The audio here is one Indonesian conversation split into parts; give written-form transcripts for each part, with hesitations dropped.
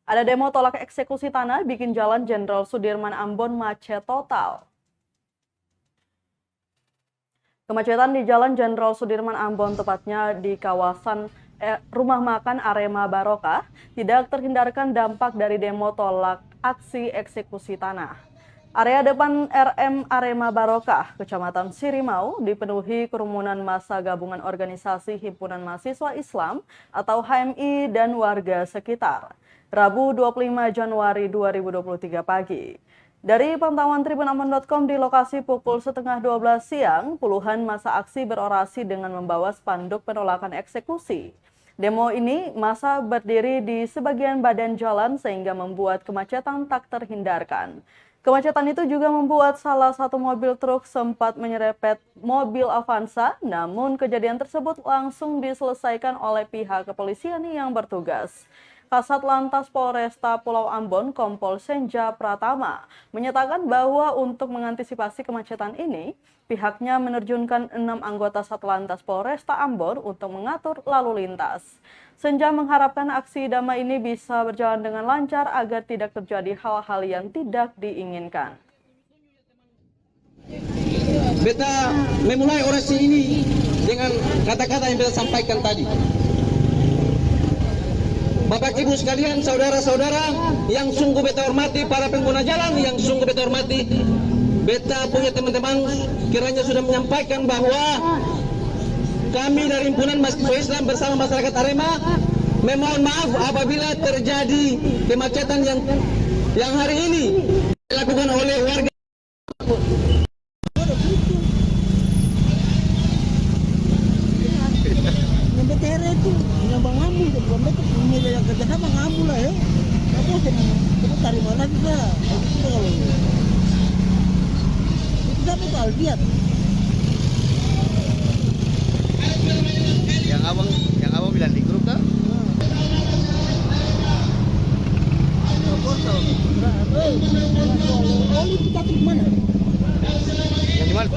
Ada demo tolak eksekusi tanah bikin Jalan Jenderal Sudirman Ambon macet total. Kemacetan di Jalan Jenderal Sudirman Ambon, tepatnya di kawasan rumah makan Arema Barokah, tidak terhindarkan dampak dari demo tolak aksi eksekusi tanah. Area depan RM Arema Barokah, Kecamatan Sirimau, dipenuhi kerumunan massa gabungan organisasi Himpunan Mahasiswa Islam atau HMI dan warga sekitar. Rabu 25 Januari 2023 pagi. Dari pantauan tribunambon.com di lokasi pukul setengah 12 siang, puluhan massa aksi berorasi dengan membawa spanduk penolakan eksekusi. Demo ini massa berdiri di sebagian badan jalan sehingga membuat kemacetan tak terhindarkan. Kemacetan itu juga membuat salah satu mobil truk sempat menyerempet mobil Avanza, namun kejadian tersebut langsung diselesaikan oleh pihak kepolisian yang bertugas. Kasat Lantas Polresta Pulau Ambon, Kompol Senja Pratama, menyatakan bahwa untuk mengantisipasi kemacetan ini, pihaknya menerjunkan 6 anggota Satlantas Polresta Ambon untuk mengatur lalu lintas. Senja mengharapkan aksi damai ini bisa berjalan dengan lancar agar tidak terjadi hal-hal yang tidak diinginkan. Beta memulai orasi ini dengan kata-kata yang beta sampaikan tadi. Bapak Ibu sekalian, saudara-saudara yang sungguh beta hormati, para pengguna jalan yang sungguh beta hormati, beta punya teman-teman kiranya sudah menyampaikan bahwa kami dari Himpunan Mahasiswa Islam bersama masyarakat Arema memohon maaf apabila terjadi kemacetan yang hari ini dilakukan oleh warga. Yang BTR itu yang Bang Ambu, bukan betul punya yang kerja sama Ambu lah ya. Kamu kita cari mana kita? Itu kalau itu siapa itu Alfiat? Yang abang bilang di grup kan? Oli kita di mana? Yang di mana?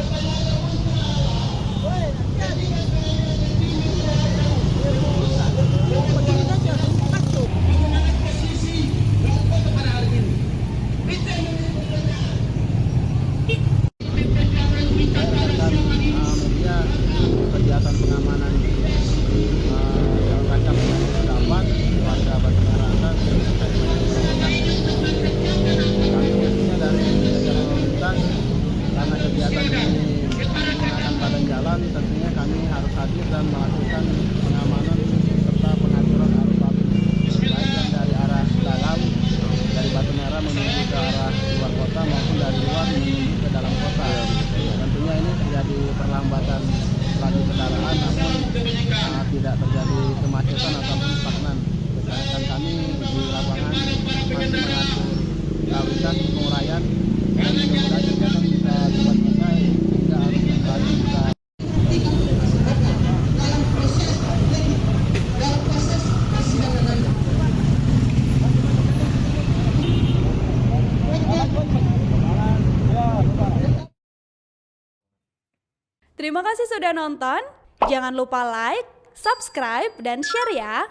Kegiatan pengamanan jalan kancah terdapat warga Batu Merah Atas kami khususnya dari jajaran lalu lintas karena kegiatan ini menggunakan badan jalan, tentunya kami harus hadir dan melakukan pengamanan serta pengaturan arus lalu baik yang dari arah dalam dari Batu Merah menuju ke arah luar kota maupun dari luar menuju ke dalam kota. Tentunya ini terjadi perlambatan laju kendaraan, namun tidak terjadi kemacetan ataupun stagnan. Sedangkan kami di lapangan masih mengatur lalu lintas penguraian dan mudah-mudahan kegiatan bisa cepat selesai sehingga arus kembali bisa. Terima kasih sudah nonton. Jangan lupa like, subscribe, dan share ya.